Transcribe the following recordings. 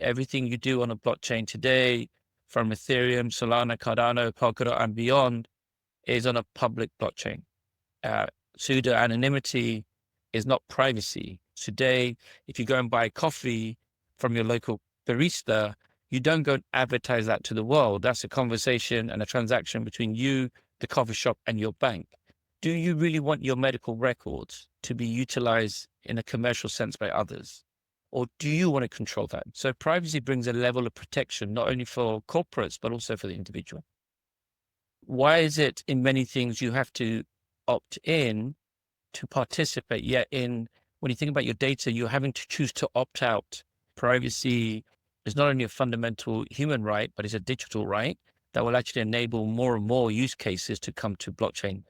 Everything you do on a blockchain today, from Ethereum, Solana, Cardano, Polkadot, and beyond, is on a public blockchain. Pseudo-anonymity is not privacy. Today, if you go and buy coffee from your local barista, you don't go and advertise that to the world. That's a conversation and a transaction between you, the coffee shop, and your bank. Do you really want your medical records to be utilized in a commercial sense by others? Or do you want to control that? So privacy brings a level of protection, not only for corporates, but also for the individual. Why is it in many things you have to opt in to participate, yet when you think about your data, you're having to choose to opt out? Privacy is not only a fundamental human right, but it's a digital right that will actually enable more and more use cases to come to blockchain.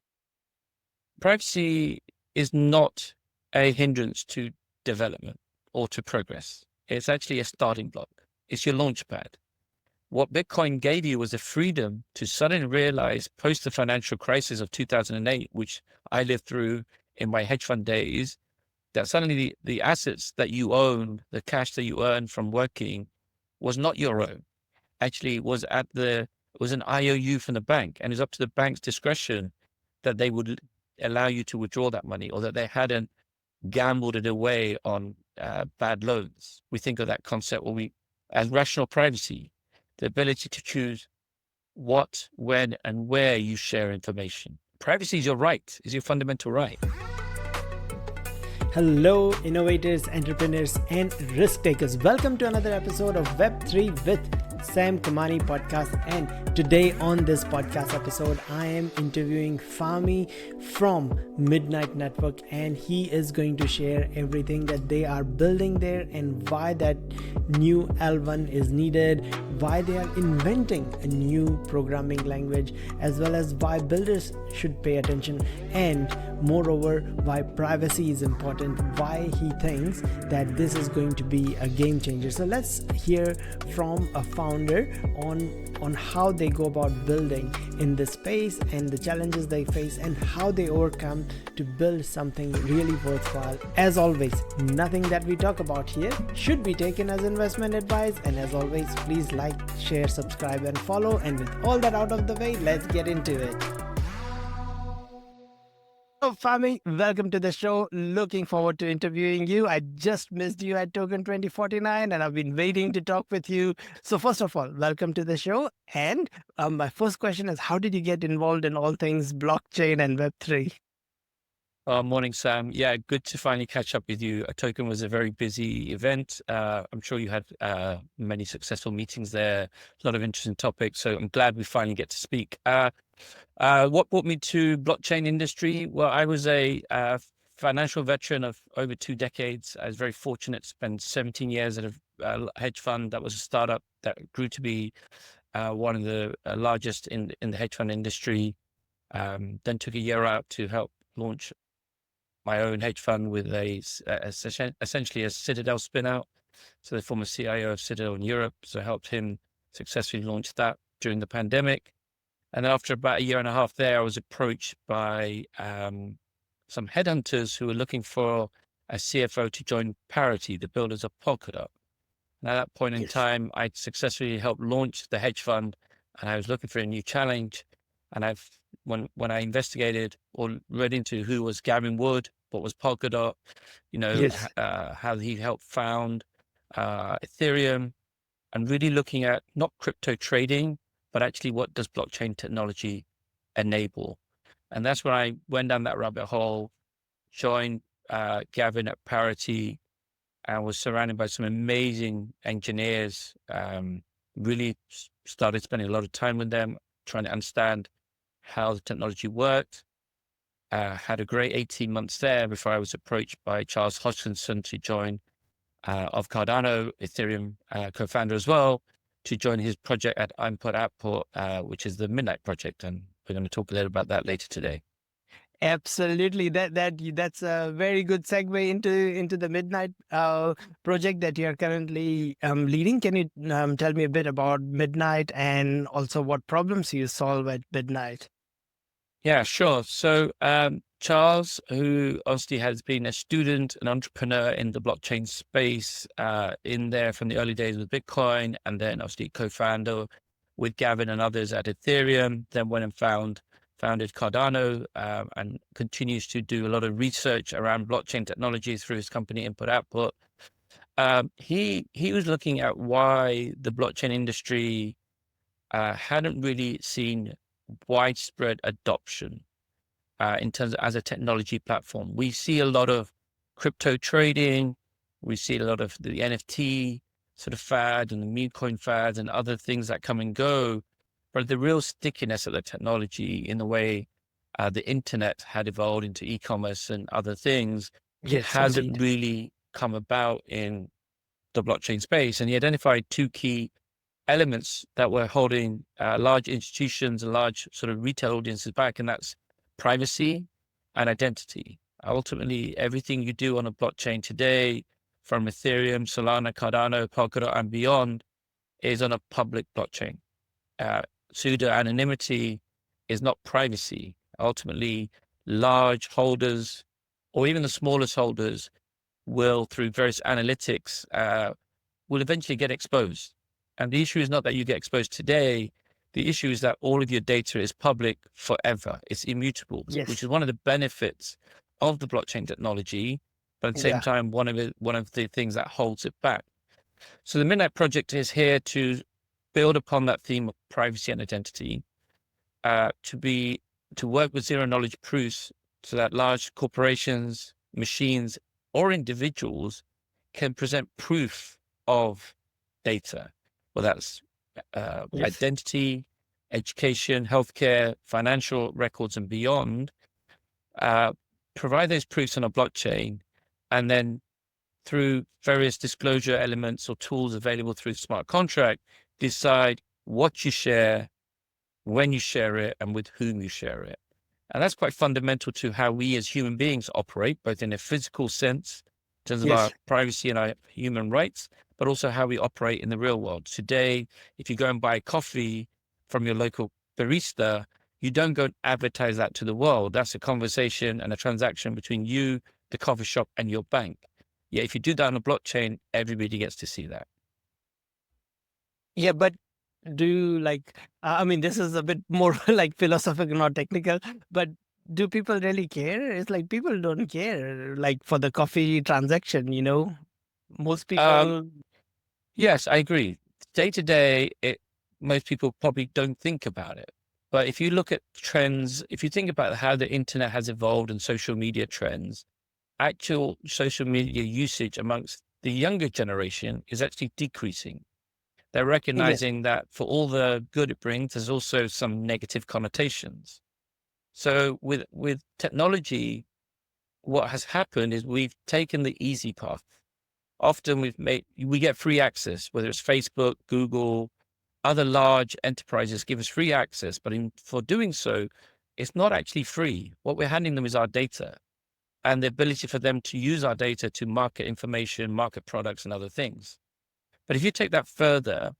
Privacy is not a hindrance to development or to progress. It's actually a starting block. It's your launch pad. What Bitcoin gave you was the freedom to suddenly realize post the financial crisis of 2008, which I lived through in my hedge fund days, that suddenly the assets that you own, the cash that you earn from working, was not your own. Actually, it was an IOU from the bank, and it's up to the bank's discretion that they would allow you to withdraw that money, or that they hadn't gambled it away on bad loans. We think of that concept as rational privacy, the ability to choose what, when, and where you share information. Privacy is your right, is your fundamental right. Hello, innovators, entrepreneurs, and risk takers. Welcome to another episode of Web3 with Sam Kamani podcast. And today on this podcast episode, I am interviewing Fahmi from Midnight Network, and he is going to share everything that they are building there and why that new L1 is needed, why they are inventing a new programming language, as well as why builders should pay attention, and moreover, why privacy is important, why he thinks that this is going to be a game changer. So let's hear from a founder on how they go about building in this space and the challenges they face and how they overcome to build something really worthwhile. As always, nothing that we talk about here should be taken as investment advice, and as always, please like, share, subscribe, and follow. And with all that out of the way, let's get into it. Oh, Fahmi, welcome to the show. Looking forward to interviewing you. I just missed you at Token 2049 and I've been waiting to talk with you. So first of all, welcome to the show. And my first question is, how did you get involved in all things blockchain and Web3? Morning, Sam. Yeah, good to finally catch up with you. Token was a very busy event. I'm sure you had many successful meetings there, a lot of interesting topics. So I'm glad we finally get to speak. What brought me to blockchain industry? Well, I was a financial veteran of over 2 decades. I was very fortunate to spend 17 years at a hedge fund that was a startup that grew to be one of the largest in the hedge fund industry. Then took a year out to help launch my own hedge fund with essentially a Citadel spin out. So the former CIO of Citadel in Europe. So I helped him successfully launch that during the pandemic. And then after about a year and a half there, I was approached by some headhunters who were looking for a CFO to join Parity, the builders of Polkadot. And at that point in time, I successfully helped launch the hedge fund, and I was looking for a new challenge. And when I investigated or read into who was Gavin Wood, what was Polkadot, how he helped found Ethereum, and really looking at not crypto trading, but actually what does blockchain technology enable? And that's when I went down that rabbit hole, joined Gavin at Parity, and was surrounded by some amazing engineers, really started spending a lot of time with them, trying to understand how the technology worked. Had a great 18 months there before I was approached by Charles Hoskinson to join, of Cardano, Ethereum co-founder as well, to join his project at Untitled, which is the Midnight project. And we're going to talk a little about that later today. Absolutely. That's a very good segue into the Midnight project that you're currently leading. Can you tell me a bit about Midnight and also what problems you solve at Midnight? Yeah, sure. So Charles, who obviously has been a student, an entrepreneur in the blockchain space, in there from the early days with Bitcoin, and then obviously co-founder with Gavin and others at Ethereum, then went and founded Cardano, and continues to do a lot of research around blockchain technology through his company Input Output. He was looking at why the blockchain industry hadn't really seen widespread adoption in terms of as a technology platform. We see a lot of crypto trading, we see a lot of the NFT sort of fad and the meme coin fads and other things that come and go, but the real stickiness of the technology in the way the internet had evolved into e-commerce and other things Yes, hasn't indeed. really come about in the blockchain space. And he identified two key elements that were holding large institutions and large sort of retail audiences back, and that's privacy and identity. Ultimately, everything you do on a blockchain today, from Ethereum, Solana, Cardano, Polkadot, and beyond, is on a public blockchain. Pseudo-anonymity is not privacy. Ultimately, large holders, or even the smallest holders, will, through various analytics, will eventually get exposed. And the issue is not that you get exposed today. The issue is that all of your data is public forever. It's immutable, Yes. which is one of the benefits of the blockchain technology, but at the same time, one of the things that holds it back. So the Midnight Project is here to build upon that theme of privacy and identity, to work with zero knowledge proofs so that large corporations, machines, or individuals can present proof of data. Well, that's identity, education, healthcare, financial records, and beyond. Provide those proofs on a blockchain, and then through various disclosure elements or tools available through smart contract, decide what you share, when you share it, and with whom you share it. And that's quite fundamental to how we as human beings operate, both in a physical sense, in terms of our privacy and our human rights, but also how we operate in the real world. Today, if you go and buy coffee from your local barista, you don't go and advertise that to the world. That's a conversation and a transaction between you, the coffee shop, and your bank. Yeah, if you do that on a blockchain, everybody gets to see that. Yeah, but do you I mean, this is a bit more like philosophical, not technical, but do people really care? It's like people don't care, like for the coffee transaction, most people. Yes, I agree. Day to day, most people probably don't think about it. But if you look at trends, if you think about how the internet has evolved and social media trends, actual social media usage amongst the younger generation is actually decreasing. They're recognizing that for all the good it brings, there's also some negative connotations. So with technology, what has happened is we've taken the easy path. Often we get free access, whether it's Facebook, Google, other large enterprises give us free access, but for doing so, it's not actually free. What we're handing them is our data and the ability for them to use our data to market information, market products, and other things. But if you take that further,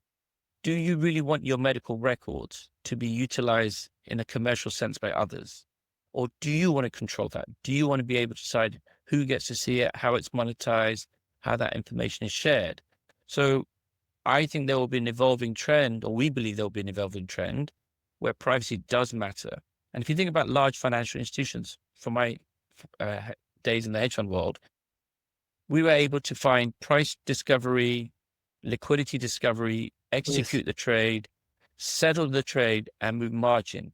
do you really want your medical records to be utilized in a commercial sense by others? Or do you want to control that? Do you want to be able to decide who gets to see it, how it's monetized, how that information is shared? So I think there will be an evolving trend, or we believe there will be an evolving trend where privacy does matter. And if you think about large financial institutions, from my days in the hedge fund world, we were able to find price discovery, liquidity discovery, execute the trade, settle the trade, and move margin.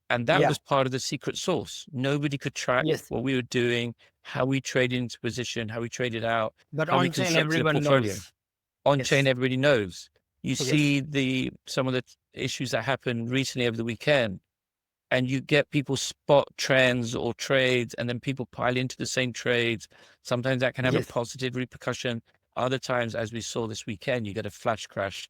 And that was part of the secret sauce. Nobody could track what we were doing, how we traded into position, how we traded out, But how we on chain, constructed a everyone portfolio. knows. On chain, everybody knows. You see some of the issues that happened recently over the weekend, and you get people spot trends or trades, and then people pile into the same trades. Sometimes that can have a positive repercussion. Other times, as we saw this weekend, you get a flash crash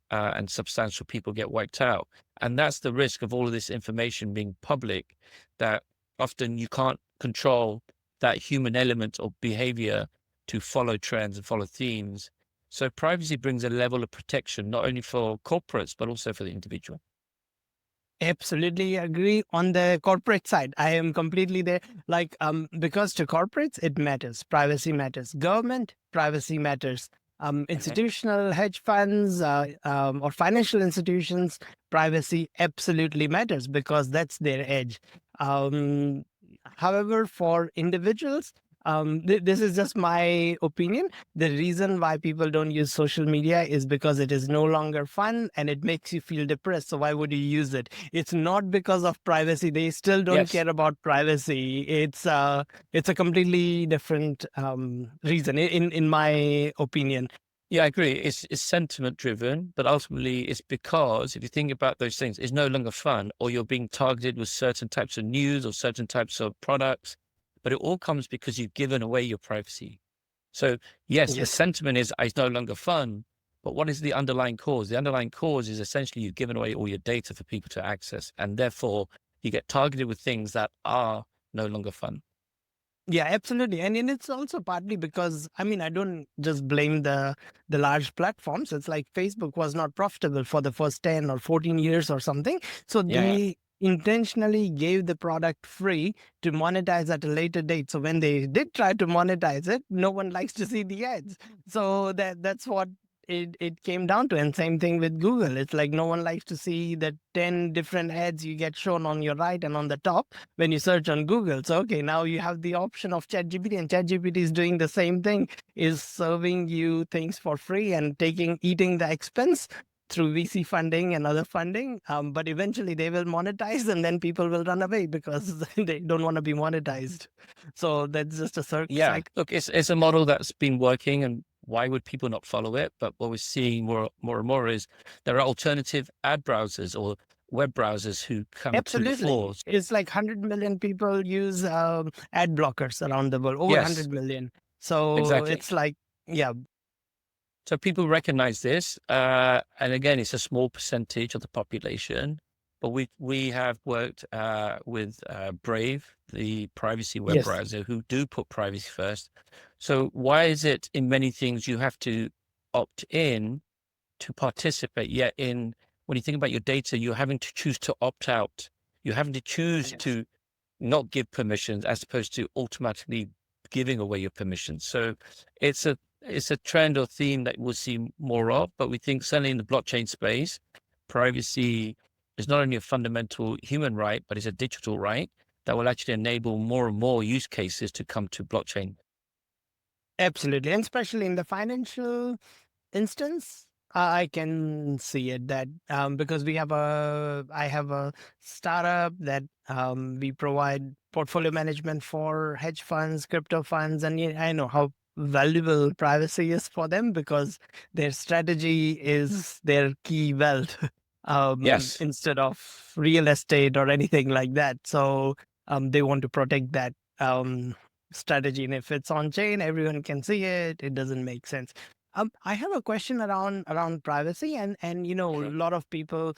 and substantial people get wiped out. And that's the risk of all of this information being public, that often you can't control that human element or behavior to follow trends and follow themes. So privacy brings a level of protection, not only for corporates, but also for the individual. Absolutely agree. On the corporate side, I am completely there. Like, because to corporates, it matters. Privacy matters. Government, privacy matters. Okay. Institutional hedge funds or financial institutions, privacy absolutely matters because that's their edge. Um, However, for individuals, this is just my opinion. The reason why people don't use social media is because it is no longer fun and it makes you feel depressed. So why would you use it? It's not because of privacy. They still don't Yes. care about privacy. It's a completely different reason, in my opinion. Yeah, I agree. It's sentiment driven, but ultimately it's because if you think about those things, it's no longer fun, or you're being targeted with certain types of news or certain types of products. But it all comes because you've given away your privacy. So yes, the Yes. sentiment is it's no longer fun, but what is the underlying cause? The underlying cause is essentially you've given away all your data for people to access, and therefore you get targeted with things that are no longer fun. Yeah, absolutely. And it's also partly because I mean I don't just blame the large platforms. It's like Facebook was not profitable for the first 10 or 14 years or something. So Yeah. they intentionally gave the product free to monetize at a later date. So when they did try to monetize it, no one likes to see the ads. So that's what it came down to. And same thing with Google. It's like no one likes to see the 10 different ads you get shown on your right and on the top when you search on Google. So, okay, now you have the option of ChatGPT, and ChatGPT is doing the same thing, is serving you things for free and eating the expense through VC funding and other funding. But eventually they will monetize and then people will run away because they don't want to be monetized. So that's just a Yeah, cycle. look, it's a model that's been working, and why would people not follow it? But what we're seeing more and more is there are alternative ad browsers or web browsers who come to the fore. Absolutely. It's like 100 million people use ad blockers around the world, over Yes, 100 million. So exactly. it's like, yeah, So people recognize this, and again, it's a small percentage of the population. But we have worked with Brave, the privacy web yes. browser, who do put privacy first. So why is it in many things you have to opt in to participate? Yet in when you think about your data, you're having to choose to opt out. You're having to choose Yes. to not give permissions as opposed to automatically giving away your permissions. So it's a trend or theme that we'll see more of, but we think certainly in the blockchain space, privacy is not only a fundamental human right, but it's a digital right that will actually enable more and more use cases to come to blockchain. Absolutely. And especially in the financial instance, I can see it that because I have a startup that we provide portfolio management for hedge funds, crypto funds, and I know how valuable privacy is for them because their strategy is their key wealth Yes. instead of real estate or anything like that. So they want to protect that strategy, and if it's on chain, everyone can see it. It doesn't make sense. I have a question around privacy, and a Sure. lot of people,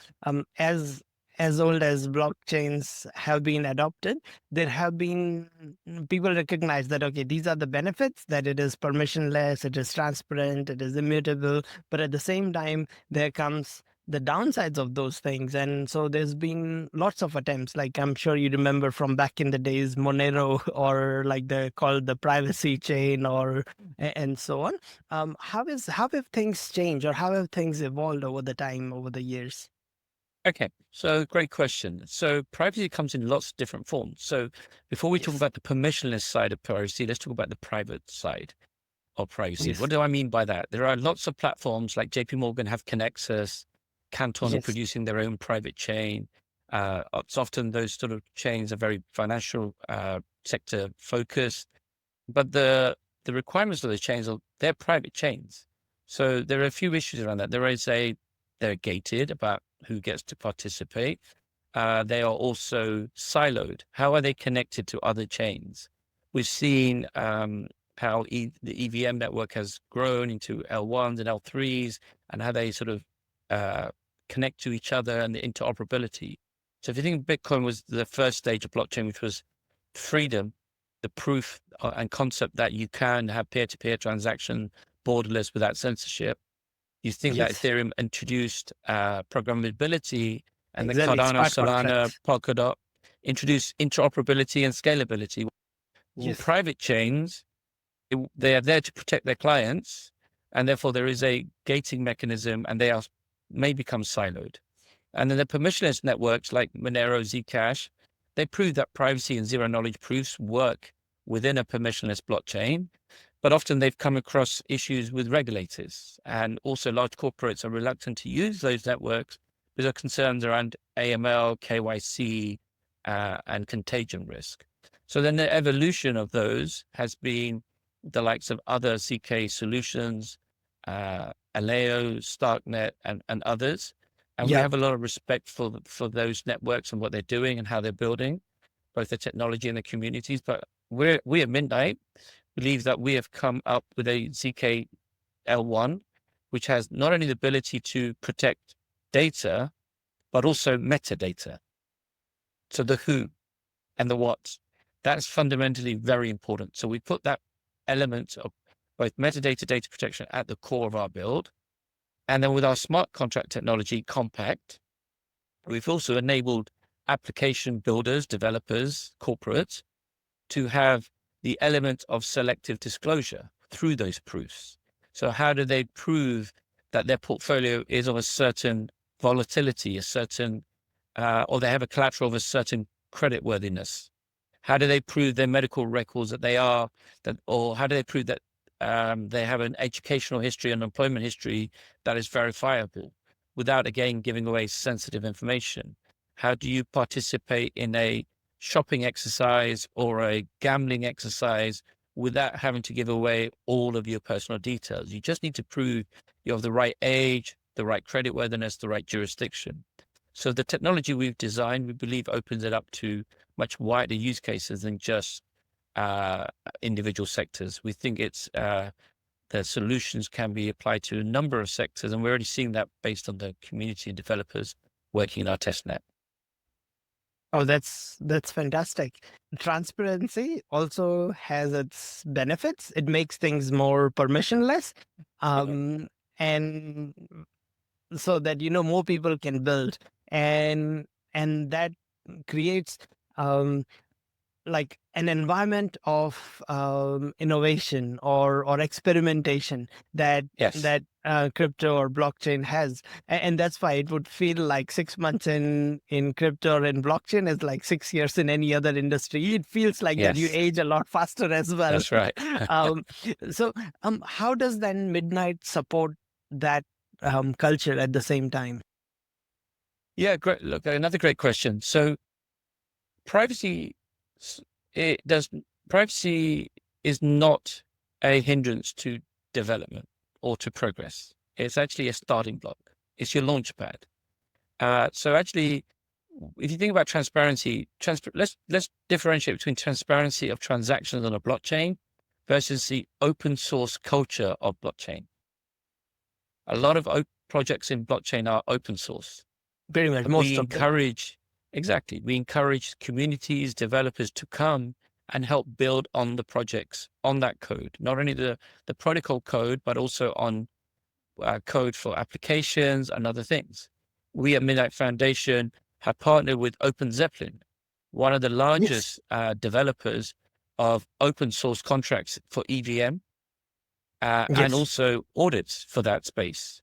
as old as blockchains have been adopted, there have been people recognize that okay, these are the benefits, that it is permissionless, it is transparent, it is immutable, but at the same time, there comes the downsides of those things. And so there's been lots of attempts, like I'm sure you remember from back in the days, Monero, or like the called the privacy chain, or and so on. How have things changed, or how have things evolved over the time, over the years? Okay, so great question. So privacy comes in lots of different forms. So before we talk Yes. about the permissionless side of privacy, let's talk about the private side of privacy. What Yes. do I mean by that? There are lots of platforms like JP Morgan have Connexus, Canton are Yes. producing their own private chain. It's often those sort of chains are very financial sector focused, but the requirements of those chains are they're private chains. So there are a few issues around that. They're gated about who gets to participate. They are also siloed. How are they connected to other chains? We've seen how the EVM network has grown into L1s and L3s, and how they sort of connect to each other and the interoperability. So if you think Bitcoin was the first stage of blockchain, which was freedom, the proof and concept that you can have peer-to-peer transaction borderless without censorship. You think that Yes. Ethereum introduced programmability And the Exactly. Cardano, Smart Solana, contracts. Polkadot introduce interoperability and scalability. Well, Yes. private chains, they are there to protect their clients, and therefore there is a gating mechanism, and may become siloed. And then the permissionless networks like Monero, Zcash, they prove that privacy and zero knowledge proofs work within a permissionless blockchain, but often they've come across issues with regulators, and also large corporates are reluctant to use those networks because of concerns around AML, KYC, and contagion risk. So then the evolution of those has been the likes of other ZK solutions, Aleo, Starknet, and others. And we Yeah. have a lot of respect for those networks and what they're doing and how they're building, both the technology and the communities. But we at Midnight believe that we have come up with a ZK L1, which has not only the ability to protect data, but also metadata. So the who and the what, that's fundamentally very important. So we put that element of both metadata, data protection at the core of our build. And then with our smart contract technology, Compact, we've also enabled application builders, developers, corporates to have the element of selective disclosure through those proofs. So how do they prove that their portfolio is of a certain volatility, or they have a collateral of a certain creditworthiness? How do they prove their medical records or how do they prove that they have an educational history and employment history that is verifiable without, again, giving away sensitive information? How do you participate in a shopping exercise or a gambling exercise without having to give away all of your personal details? You just need to prove you have the right age, the right creditworthiness, the right jurisdiction. So the technology we've designed, we believe, opens it up to much wider use cases than just individual sectors. We think the solutions can be applied to a number of sectors, and we're already seeing that based on the community and developers working in our testnet. Oh, that's fantastic. Transparency also has its benefits. It makes things more permissionless, and so that more people can build, and that creates um, like an environment of innovation or experimentation that Yes. crypto or blockchain has. And that's why it would feel like 6 months in crypto or in blockchain is like 6 years in any other industry. It feels like that you Yes, age a lot faster as well. that's right. um, so how does then Midnight support that culture at the same time? Yeah, great. Look, another great question. So privacy, it does privacy is not a hindrance to development or to progress. It's actually a starting block. It's your launch pad. So actually, if you think about transparency, let's differentiate between transparency of transactions on a blockchain versus the open source culture of blockchain. A lot of projects in blockchain are open source. Pretty much And most of them. we encourage communities, developers to come and help build on the projects, on that code, not only the protocol code, but also on code for applications and other things. We at Midnight Foundation have partnered with Open Zeppelin, one of the Yes. largest developers of open source contracts for EVM, and Yes. also audits for that space.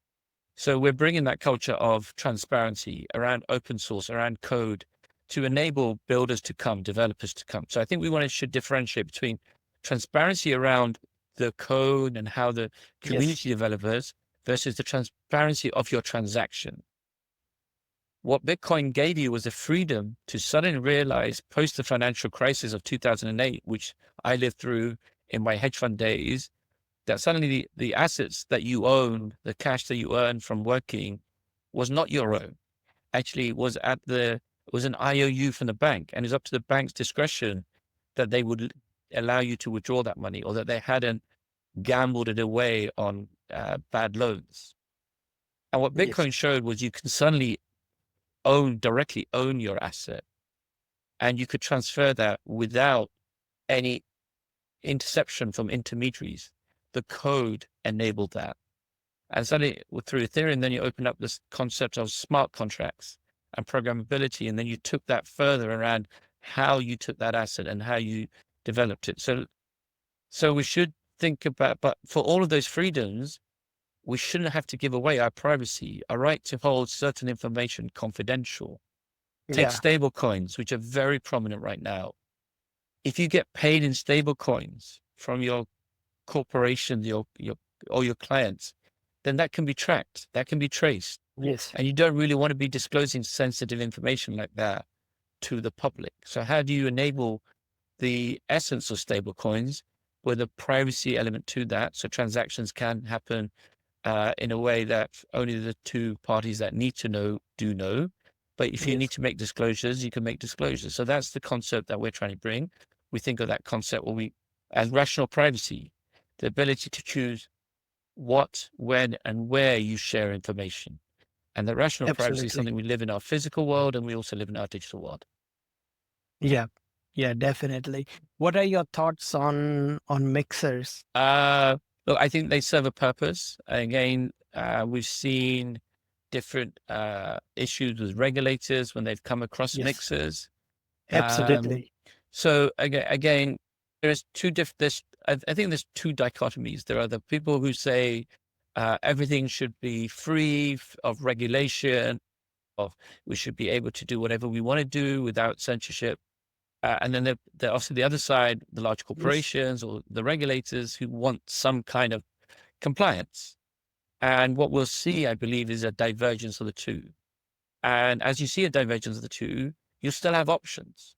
So we're bringing that culture of transparency around open source, around code, to enable builders to come, developers to come. So I think we should differentiate between transparency around the code and how the community developers versus the transparency of your transaction. What Bitcoin gave you was the freedom to suddenly realize post the financial crisis of 2008, which I lived through in my hedge fund days, that suddenly the assets that you own, the cash that you earn from working, was not your own. Actually, it was an IOU from the bank, and it's up to the bank's discretion that they would allow you to withdraw that money, or that they hadn't gambled it away on bad loans. And what Bitcoin showed was you can suddenly directly own your asset, and you could transfer that without any interception from intermediaries. The code enabled that. And suddenly through Ethereum, then you open up this concept of smart contracts. and programmability. And then you took that further around how you took that asset and how you developed it. So we should think about, but for all of those freedoms, we shouldn't have to give away our privacy, our right to hold certain information confidential. Take stable coins, which are very prominent right now. If you get paid in stable coins from your corporation, or your clients, then that can be tracked, that can be traced. Yes. And you don't really want to be disclosing sensitive information like that to the public. So how do you enable the essence of stable coins with a privacy element to that? So transactions can happen in a way that only the two parties that need to know do know. But if you need to make disclosures, you can make disclosures. So that's the concept that we're trying to bring. We think of that concept as rational privacy, the ability to choose what, when, and where you share information. And the rational privacy is something we live in our physical world, and we also live in our digital world. Yeah, definitely. What are your thoughts on mixers? Look, I think they serve a purpose. Again, we've seen different issues with regulators when they've come across mixers. Absolutely. So again, there's two different. I think there's two dichotomies. There are the people who say everything should be free of regulation, we should be able to do whatever we want to do without censorship. And then there also the other side, the large corporations or the regulators who want some kind of compliance. And what we'll see, I believe, is a divergence of the two. And as you see a divergence of the two, you still have options.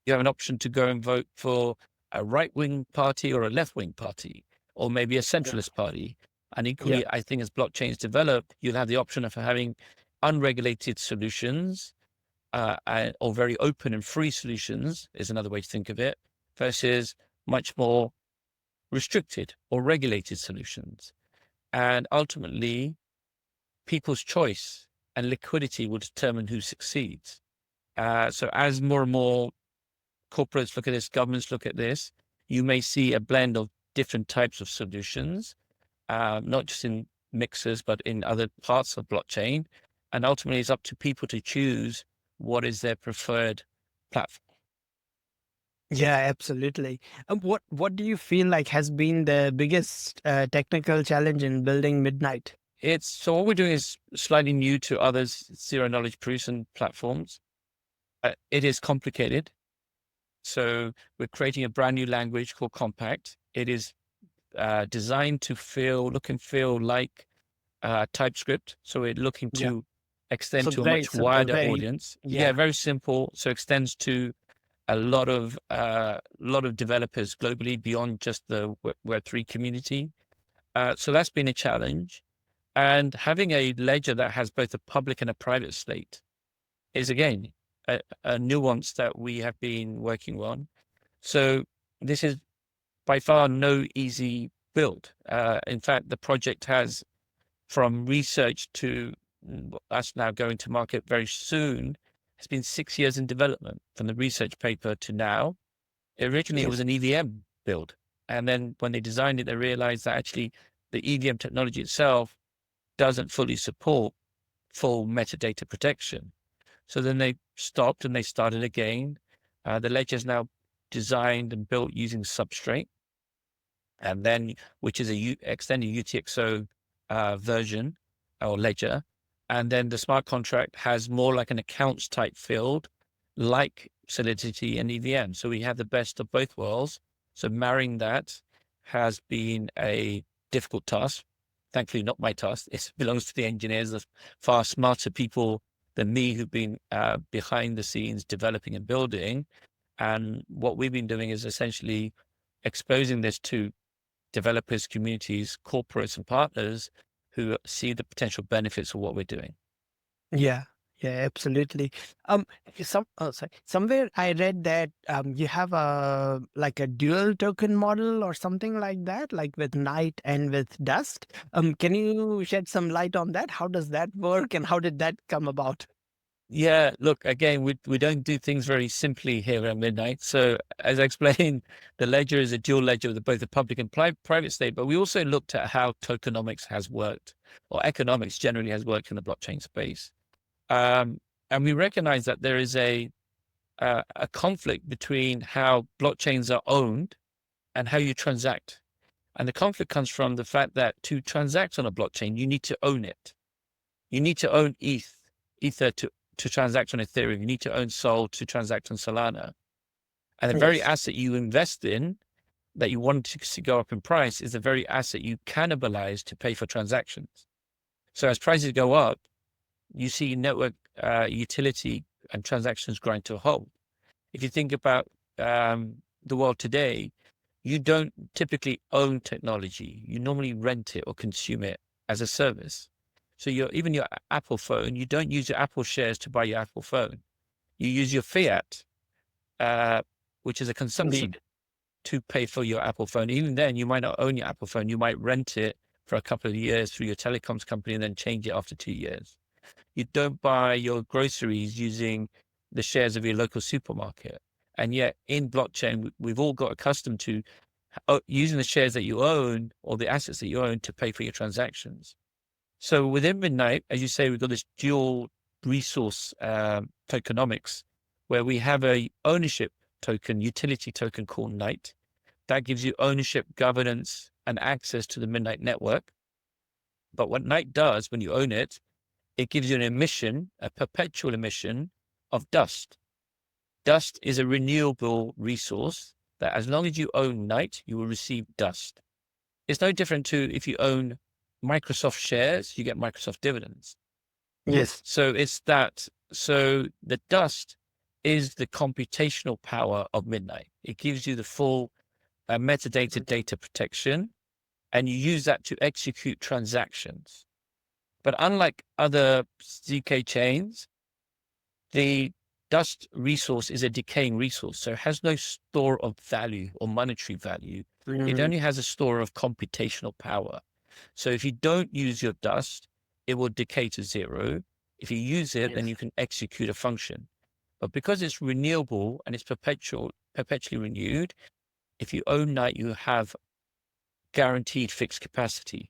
You have an option to go and vote for a right-wing party or a left-wing party, or maybe a centralist party. And equally, I think as blockchains develop, you'll have the option of having unregulated solutions, or very open and free solutions is another way to think of it, versus much more restricted or regulated solutions. And ultimately, people's choice and liquidity will determine who succeeds. So as more and more corporates look at this, governments look at this, you may see a blend of different types of solutions, not just in mixers, but in other parts of blockchain. And ultimately, it's up to people to choose what is their preferred platform. Yeah, absolutely. What do you feel like has been the biggest technical challenge in building Midnight? So what we're doing is slightly new to others, zero knowledge proofs and platforms. It is complicated. So we're creating a brand new language called Compact. It is designed to look and feel like TypeScript. So we're looking to extend to a much wider audience. Very simple. So extends to a lot of developers globally beyond just the Web3 community. So that's been a challenge. And having a ledger that has both a public and a private slate is, again, a nuance that we have been working on. So this is by far no easy build. In fact, the project has, from research to us now going to market very soon, has been 6 years in development from the research paper to now. Originally, it was an EVM build. And then when they designed it, they realized that actually the EVM technology itself doesn't fully support full metadata protection. So then they stopped and they started again. The ledger is now designed and built using Substrate, and then which is a extended UTXO version or ledger. And then the smart contract has more like an accounts type field, like Solidity and EVM. So we have the best of both worlds. So marrying that has been a difficult task. Thankfully, not my task. It belongs to the engineers, the far smarter people than me who've been behind the scenes developing and building. And what we've been doing is essentially exposing this to developers, communities, corporates, and partners who see the potential benefits of what we're doing. Yeah, absolutely. Somewhere I read that you have a dual token model or something like that, like with night and with dust. Can you shed some light on that? How does that work, and how did that come about? Yeah, look, again, we don't do things very simply here at Midnight. So as I explained, the ledger is a dual ledger with both the public and private state, but we also looked at how tokenomics has worked, or economics generally has worked in the blockchain space. And we recognize that there is a conflict between how blockchains are owned and how you transact. And the conflict comes from the fact that to transact on a blockchain, you need to own it. You need to own Ether to transact on Ethereum. You need to own Sol to transact on Solana. And the very Yes. asset you invest in that you want to go up in price is the very asset you cannibalize to pay for transactions. So as prices go up, you see network utility and transactions grind to a halt. If you think about the world today, you don't typically own technology. You normally rent it or consume it as a service. So even your Apple phone, you don't use your Apple shares to buy your Apple phone. You use your fiat, which is a consumption, Indeed. to pay for your Apple phone. Even then, you might not own your Apple phone. You might rent it for a couple of years through your telecoms company and then change it after 2 years. You don't buy your groceries using the shares of your local supermarket. And yet in blockchain, we've all got accustomed to using the shares that you own or the assets that you own to pay for your transactions. So within Midnight, as you say, we've got this dual resource tokenomics where we have a ownership token, utility token called Night. That gives you ownership, governance, and access to the Midnight network. But what Night does when you own it, it gives you an emission, a perpetual emission of dust. Dust is a renewable resource that as long as you own Night, you will receive dust. It's no different to if you own Microsoft shares, you get Microsoft dividends. Yes. So it's that. So the dust is the computational power of Midnight. It gives you the full metadata data protection, and you use that to execute transactions. But unlike other ZK chains, the dust resource is a decaying resource. So it has no store of value or monetary value. It only has a store of computational power. So if you don't use your dust, it will decay to zero. If you use it, then you can execute a function. But because it's renewable and it's perpetually renewed, if you own Night, you have guaranteed fixed capacity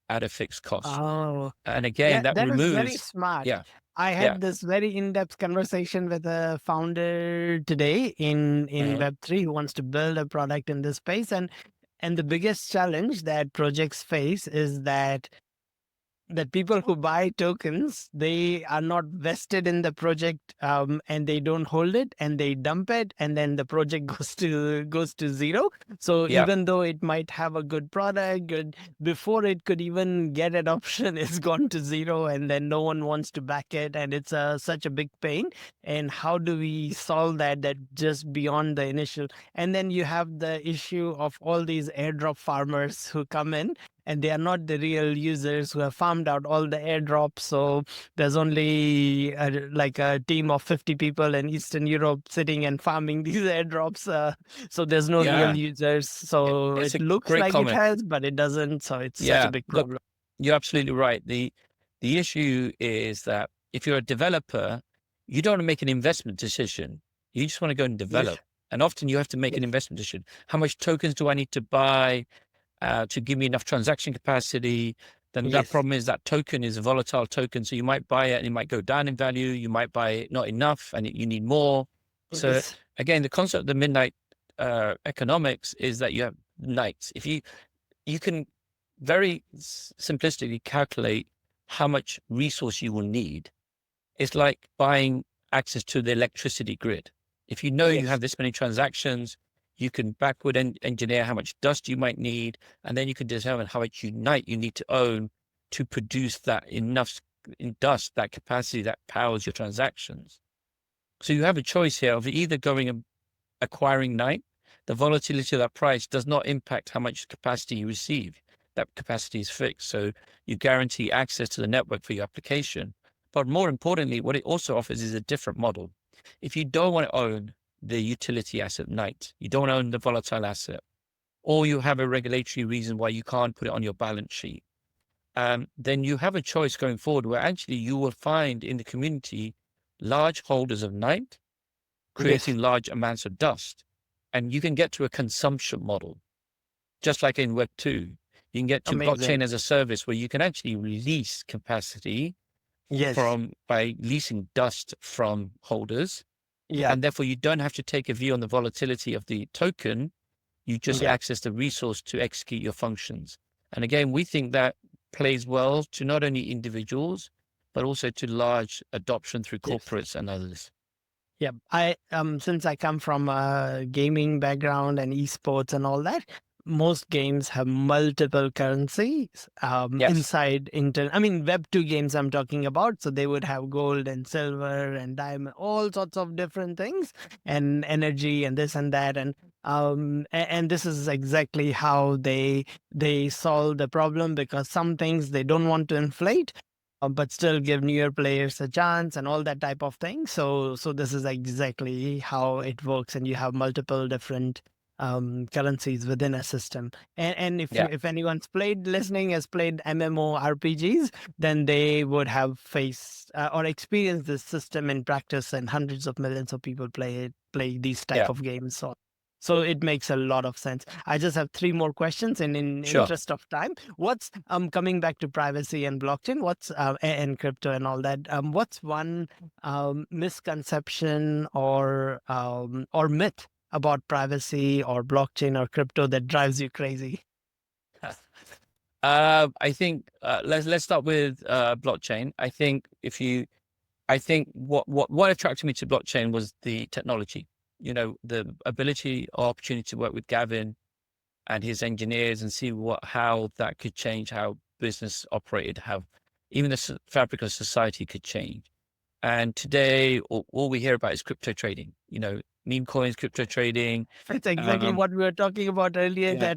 at a fixed cost. Oh, And again, that that is very removes, smart. yeah, I yeah. had this very in-depth conversation with a founder today in Web3 who wants to build a product in this space. And the biggest challenge that projects face is that people who buy tokens, they are not vested in the project, and they don't hold it and they dump it, and then the project goes to zero. So Yeah. even though it might have a good product, before it could even get adoption, it's gone to zero, and then no one wants to back it, and it's such a big pain. And how do we solve that just beyond the initial? And then you have the issue of all these airdrop farmers who come in, and they are not the real users who have farmed out all the airdrops. So there's only like a team of 50 people in Eastern Europe sitting and farming these airdrops. So there's no real users. So It's it a looks great like comment. it has, but it doesn't. So it's such a big Look, problem. you're absolutely right. The issue is that if you're a developer, you don't want to make an investment decision. You just want to go and develop. And often you have to make an investment decision. How much tokens do I need to buy to give me enough transaction capacity? Then that problem is that token is a volatile token. So you might buy it and it might go down in value. You might buy it not enough and you need more. So again, the concept of the Midnight economics is that you have nights. If you can very simplistically calculate how much resource you will need. It's like buying access to the electricity grid. If you know you have this many transactions, you can backward engineer how much dust you might need, and then you can determine how much Night you need to own to produce that enough in dust, that capacity that powers your transactions. So you have a choice here of either going and acquiring Night. The volatility of that price does not impact how much capacity you receive. That capacity is fixed. So you guarantee access to the network for your application. But more importantly, what it also offers is a different model. If you don't want to own the utility asset Night, you don't own the volatile asset, or you have a regulatory reason why you can't put it on your balance sheet, then you have a choice going forward where actually you will find in the community large holders of Night creating large amounts of dust. And you can get to a consumption model, just like in Web 2. You can get to blockchain as a service where you can actually release capacity Yes. by leasing dust from holders. Yeah. And therefore you don't have to take a view on the volatility of the token. You just Yeah. access the resource to execute your functions. And again, we think that plays well to not only individuals, but also to large adoption through Yes. corporates and others. Yeah, I since I come from a gaming background and esports and all that, most games have multiple currencies Yes. inside. I mean, Web 2 games I'm talking about. So they would have gold and silver and diamond, all sorts of different things, and energy and this and that, and this is exactly how they solve the problem, because some things they don't want to inflate, but still give newer players a chance and all that type of thing. So this is exactly how it works, and you have multiple different currencies within a system. And Yeah. if anyone's listening has played MMORPGs, then they would have faced or experienced this system in practice, and hundreds of millions of people play these type Yeah. of games. So it makes a lot of sense. I just have three more questions, and in Sure. interest of time, what's coming back to privacy and blockchain, what's and crypto and all that, what's one misconception or myth about privacy or blockchain or crypto that drives you crazy? I think let's start with blockchain. I think what attracted me to blockchain was the technology. You know, the ability or opportunity to work with Gavin and his engineers and see how that could change how business operated, how even the fabric of society could change. And today, all we hear about is crypto trading. You know, meme coins, crypto trading. It's exactly what we were talking about earlier, Yeah.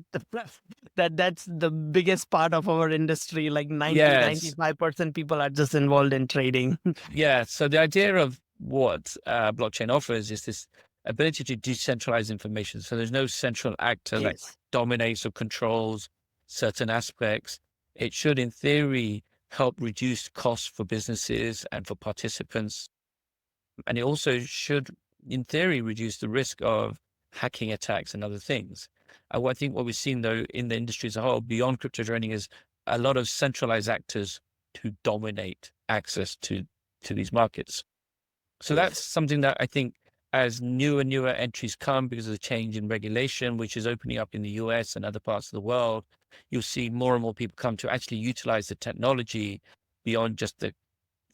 that's the biggest part of our industry. Like 90, Yes. 95% people are just involved in trading. Yeah. So the idea of what blockchain offers is this ability to decentralize information. So there's no central actor that Yes. dominates or controls certain aspects. It should, in theory, help reduce costs for businesses and for participants. And it also should, in theory, reduce the risk of hacking attacks and other things. I think what we've seen, though, in the industry as a whole, beyond crypto trading, is a lot of centralized actors who dominate access to these markets. So that's Yes. something that I think, as newer and newer entries come because of the change in regulation, which is opening up in the US and other parts of the world, you'll see more and more people come to actually utilize the technology beyond just the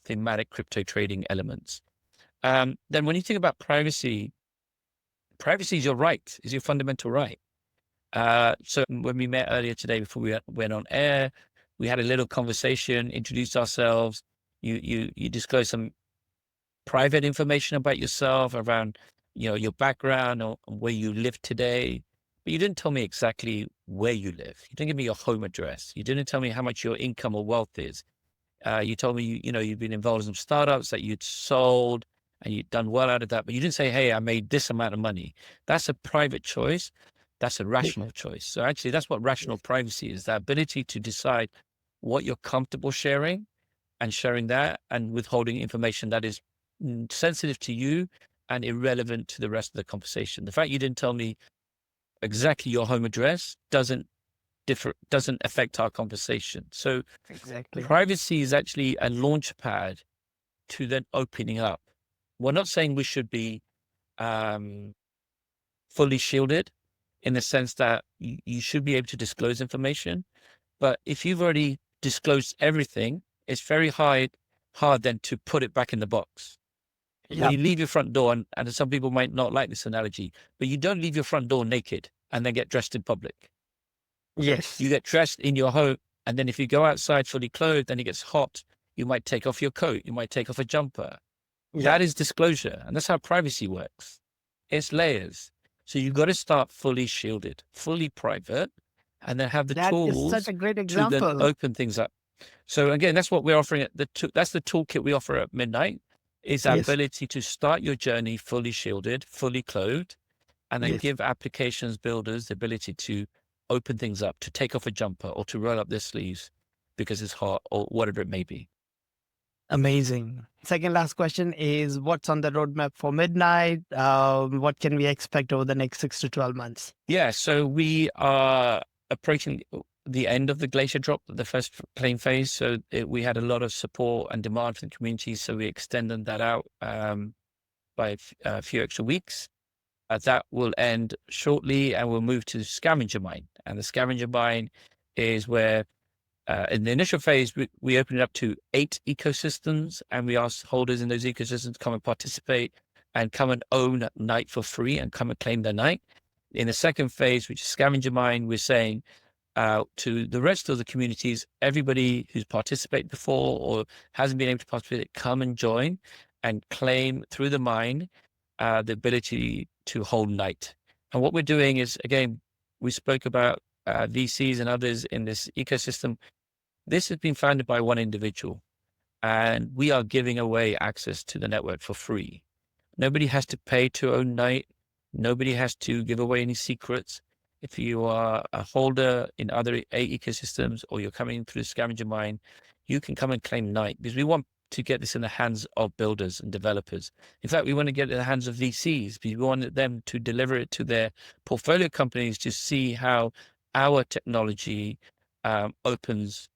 thematic crypto trading elements. Then when you think about privacy is your right, is your fundamental right. So when we met earlier today, before we went on air, we had a little conversation, introduced ourselves. You disclosed some private information about yourself, around, you know, your background or where you live today. But you didn't tell me exactly where you live. You didn't give me your home address. You didn't tell me how much your income or wealth is. You told me, you know, you've been involved in some startups that you'd sold and you'd done well out of that, but you didn't say, hey, I made this amount of money. That's a private choice. That's a rational choice. So actually, that's what rational privacy is, the ability to decide what you're comfortable sharing and sharing that, and withholding information that is sensitive to you and irrelevant to the rest of the conversation. The fact you didn't tell me exactly your home address doesn't affect our conversation. So Exactly. privacy is actually a launch pad to then opening up. We're not saying we should be fully shielded, in the sense that you should be able to disclose information. But if you've already disclosed everything, it's very hard then to put it back in the box. Yeah. When you leave your front door, and some people might not like this analogy, but you don't leave your front door naked and then get dressed in public. Yes. You get dressed in your home, and then if you go outside fully clothed and it gets hot, you might take off your coat, you might take off a jumper. Yeah. That is disclosure, and that's how privacy works. It's layers. So you've got to start fully shielded, fully private, and then have the That is tools such a great to then example. open things up. So again, that's what we're offering that's the toolkit we offer at Midnight, is our Yes. ability to start your journey fully shielded, fully clothed, and then Yes. give applications builders the ability to open things up, to take off a jumper or to roll up their sleeves because it's hot or whatever it may be. Amazing. Second last question is, what's on the roadmap for Midnight? What can we expect over the next 6 to 12 months? Yeah, so we are approaching, the end of the Glacier drop, the first claim phase. So we had a lot of support and demand from the community. So we extended that out by a few extra weeks. That will end shortly, and we'll move to Scavenger mine. And the Scavenger mine is where in the initial phase, we opened it up to 8 ecosystems, and we asked holders in those ecosystems to come and participate and come and own Night for free and come and claim their Night. In the second phase, which is Scavenger mine, we're saying to the rest of the communities, everybody who's participated before or hasn't been able to participate, come and join and claim through the mine the ability to hold Night. And what we're doing is, again, we spoke about VCs and others in this ecosystem. This has been founded by one individual, and we are giving away access to the network for free. Nobody has to pay to own Night. Nobody has to give away any secrets. If you are a holder in other ecosystems or you're coming through the Scavenger mine, you can come and claim Night, because we want to get this in the hands of builders and developers. In fact, we want to get it in the hands of VCs, because we want them to deliver it to their portfolio companies to see how our technology opens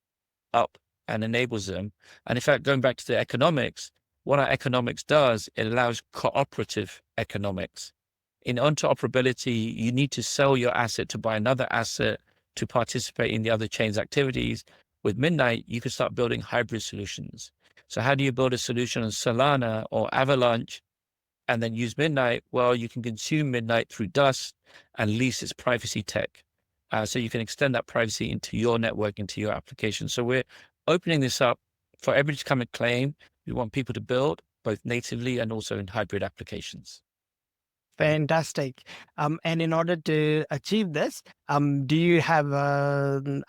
up and enables them. And in fact, going back to the economics, what our economics does, it allows cooperative economics. In interoperability, you need to sell your asset to buy another asset to participate in the other chain's activities. With Midnight, you can start building hybrid solutions. So how do you build a solution on Solana or Avalanche and then use Midnight? Well, you can consume Midnight through Dust and lease its privacy tech. So you can extend that privacy into your network, into your application. So we're opening this up for everybody to come and claim. We want people to build both natively and also in hybrid applications. Fantastic. And in order to achieve this, do you have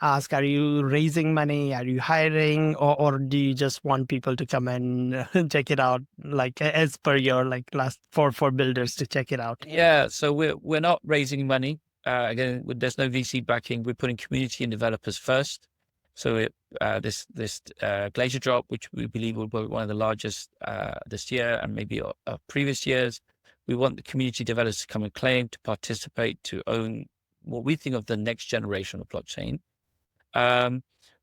ask, are you raising money? Are you hiring? Or do you just want people to come and check it out, like as per your last for builders to check it out? Yeah, so we're not raising money. Again, there's no VC backing. We're putting community and developers first. So this Glacier drop, which we believe will be one of the largest this year and maybe previous years, we want the community developers to come and claim, to participate, to own what we think of the next generation of blockchain.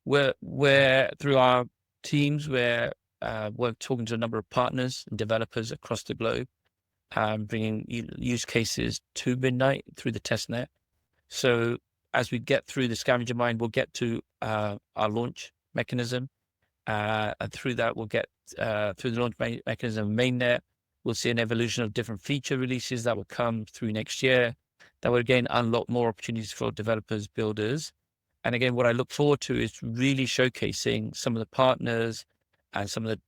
We're through our teams, we're talking to a number of partners and developers across the globe, bringing use cases to Midnight through the testnet. So as we get through the Scavenger mine, we'll get to our launch mechanism. And through that, we'll get through the launch mechanism of mainnet. We'll see an evolution of different feature releases that will come through next year. That will again unlock more opportunities for developers, builders. And again, what I look forward to is really showcasing some of the partners and some of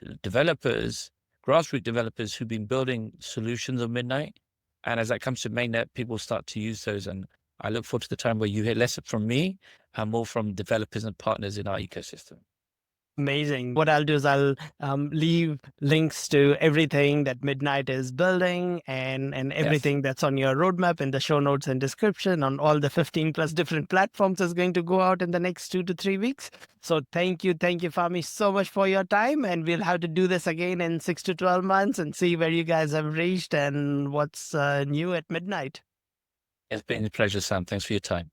the developers, grassroots developers who've been building solutions on Midnight. And as that comes to mainnet, people start to use those. And I look forward to the time where you hear less from me and more from developers and partners in our ecosystem. Amazing. What I'll do is I'll leave links to everything that Midnight is building and everything that's on your roadmap in the show notes and description on all the 15 plus different platforms that's going to go out in the next 2 to 3 weeks. So thank you, Fahmi, so much for your time. And we'll have to do this again in 6 to 12 months and see where you guys have reached and what's new at Midnight. It's been a pleasure, Sam. Thanks for your time.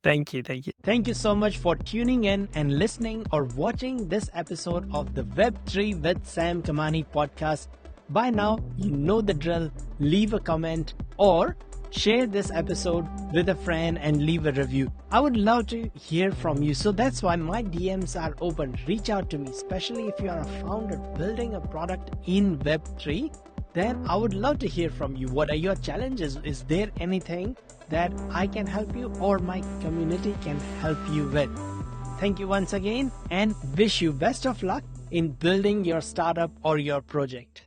Thank you. Thank you so much for tuning in and listening or watching this episode of the Web3 with Sam Kamani podcast. By now, you know the drill. Leave a comment or share this episode with a friend and leave a review. I would love to hear from you. So that's why my DMs are open. Reach out to me, especially if you are a founder building a product in Web3. Then I would love to hear from you. What are your challenges? Is there anything that I can help you or my community can help you with? Thank you once again and wish you best of luck in building your startup or your project.